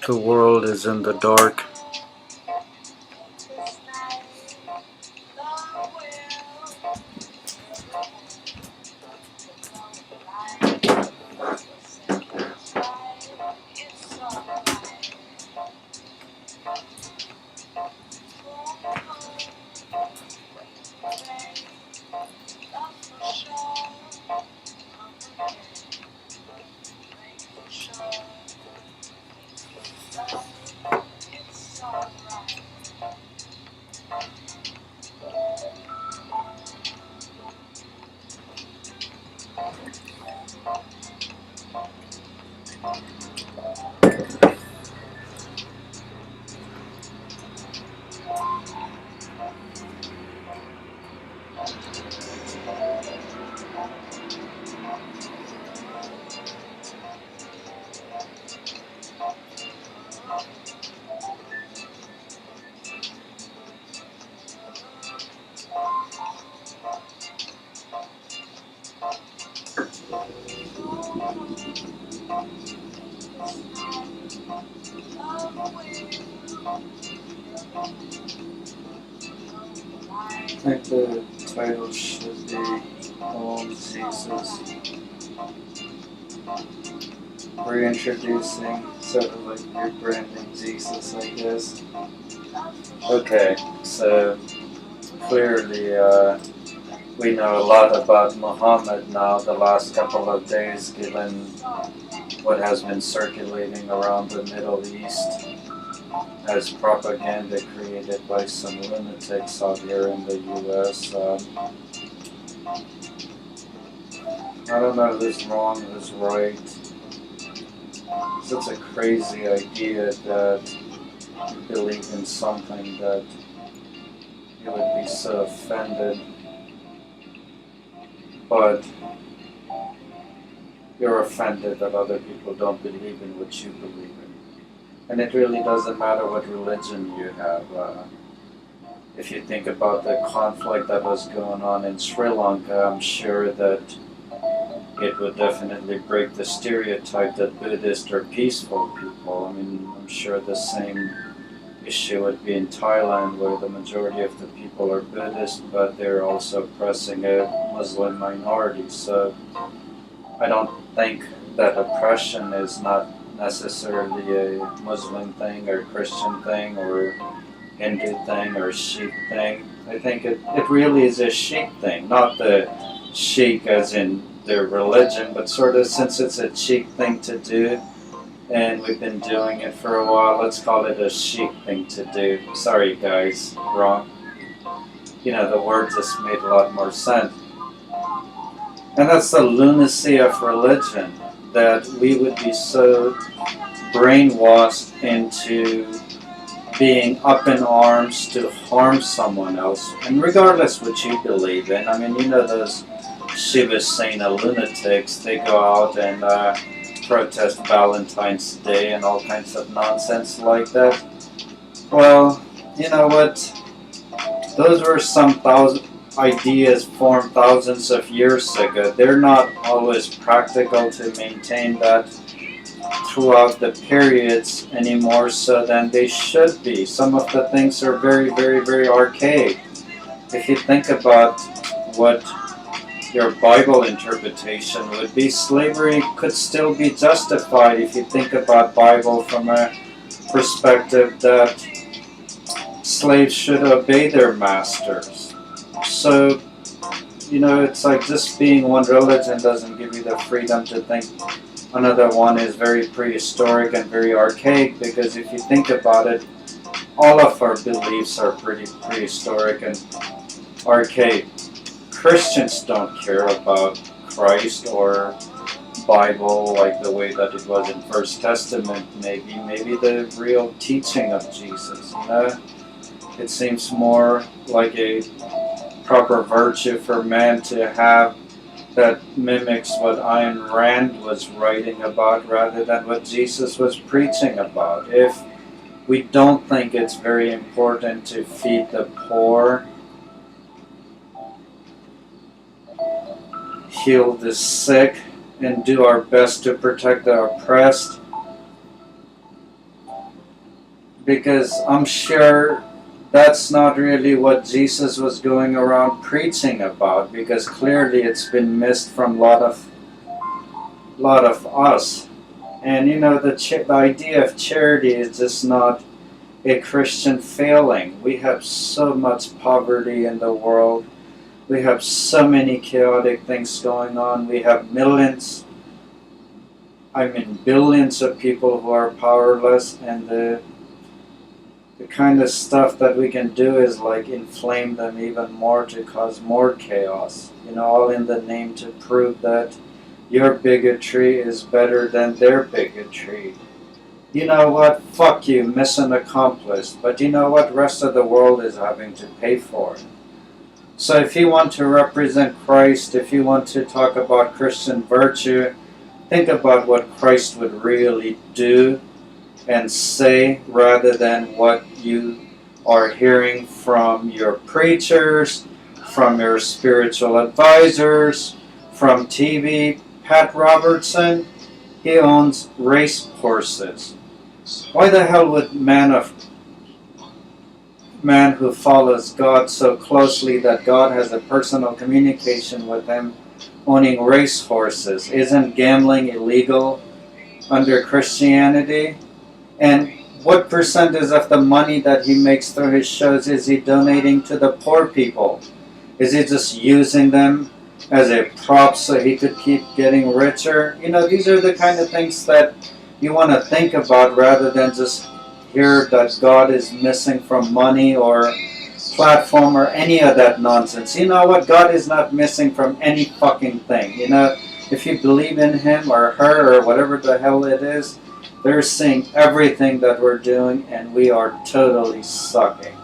The world is in the dark. I think the title should be Ohm Jesus, reintroducing, sort of like rebranding Jesus, I guess. Okay, so clearly we know a lot about Muhammad now the last couple of days, given what has been circulating around the Middle East as propaganda created by some lunatics out here in the US. I don't know who's wrong, who's right. It's such a crazy idea that you believe in something that you would be so offended, but you're offended that other people don't believe in what you believe in. And it really doesn't matter what religion you have. If you think about the conflict that was going on in Sri Lanka, I'm sure that it would definitely break the stereotype that Buddhists are peaceful people. I mean, I'm sure the same issue would be in Thailand, where the majority of the people are Buddhist, but they're also oppressing a Muslim minority. So I don't think that oppression is not necessarily a Muslim thing or Christian thing or Hindu thing or Sikh thing. I think it really is a Sikh thing, not the Sikh as in their religion, but sort of since it's a Sikh thing to do and we've been doing it for a while, let's call it a Sikh thing to do. Sorry guys, wrong. You know, the word just made a lot more sense. And that's the lunacy of religion, that we would be so brainwashed into being up in arms to harm someone else. And regardless what you believe in, I mean, you know those Shiva Sena lunatics, they go out and protest Valentine's Day and all kinds of nonsense like that. Well, you know what? Those were some ideas formed thousands of years ago. They're not always practical to maintain that throughout the periods any more so than they should be. Some of the things are very, very, very archaic. If you think about what your Bible interpretation would be, slavery could still be justified if you think about Bible from a perspective that slaves should obey their masters. So, you know, it's like just being one religion doesn't give you the freedom to think another one is very prehistoric and very archaic, because if you think about it, all of our beliefs are pretty prehistoric and archaic. Christians don't care about Christ or Bible like the way that it was in First Testament. Maybe the real teaching of Jesus. It seems more like a proper virtue for man to have that mimics what Ayn Rand was writing about rather than what Jesus was preaching about. If we don't think it's very important to feed the poor, heal the sick, and do our best to protect the oppressed, because I'm sure that's not really what Jesus was going around preaching about, because clearly it's been missed from a lot of us. And the idea of charity is just not a Christian failing. We have so much poverty in the world. We have so many chaotic things going on. We have billions of people who are powerless, and the kind of stuff that we can do is like inflame them even more to cause more chaos. All in the name to prove that your bigotry is better than their bigotry. You know what? Fuck you, mission accomplished. But you know what? Rest of the world is having to pay for it. So if you want to represent Christ, if you want to talk about Christian virtue, think about what Christ would really do and say, rather than what you are hearing from your preachers, from your spiritual advisors, from TV. Pat Robertson, he owns race horses. Why the hell would man who follows God so closely that God has a personal communication with him, owning race horses? Isn't gambling illegal under Christianity? And what percentage of the money that he makes through his shows is he donating to the poor people? Is he just using them as a prop so he could keep getting richer? These are the kind of things that you want to think about, rather than just hear that God is missing from money or platform or any of that nonsense. You know what? God is not missing from any fucking thing. If you believe in him or her or whatever the hell it is, they're seeing everything that we're doing, and we are totally sucking.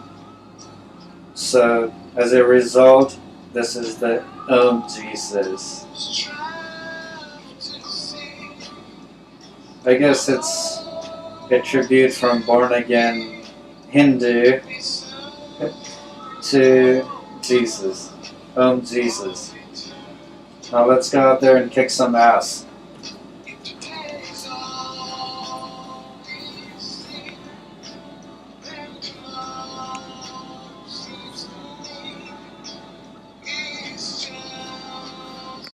So, as a result, this is the Ohm Jesus. I guess it's a tribute from born-again Hindu to Jesus. Ohm Jesus. Now let's go out there and kick some ass.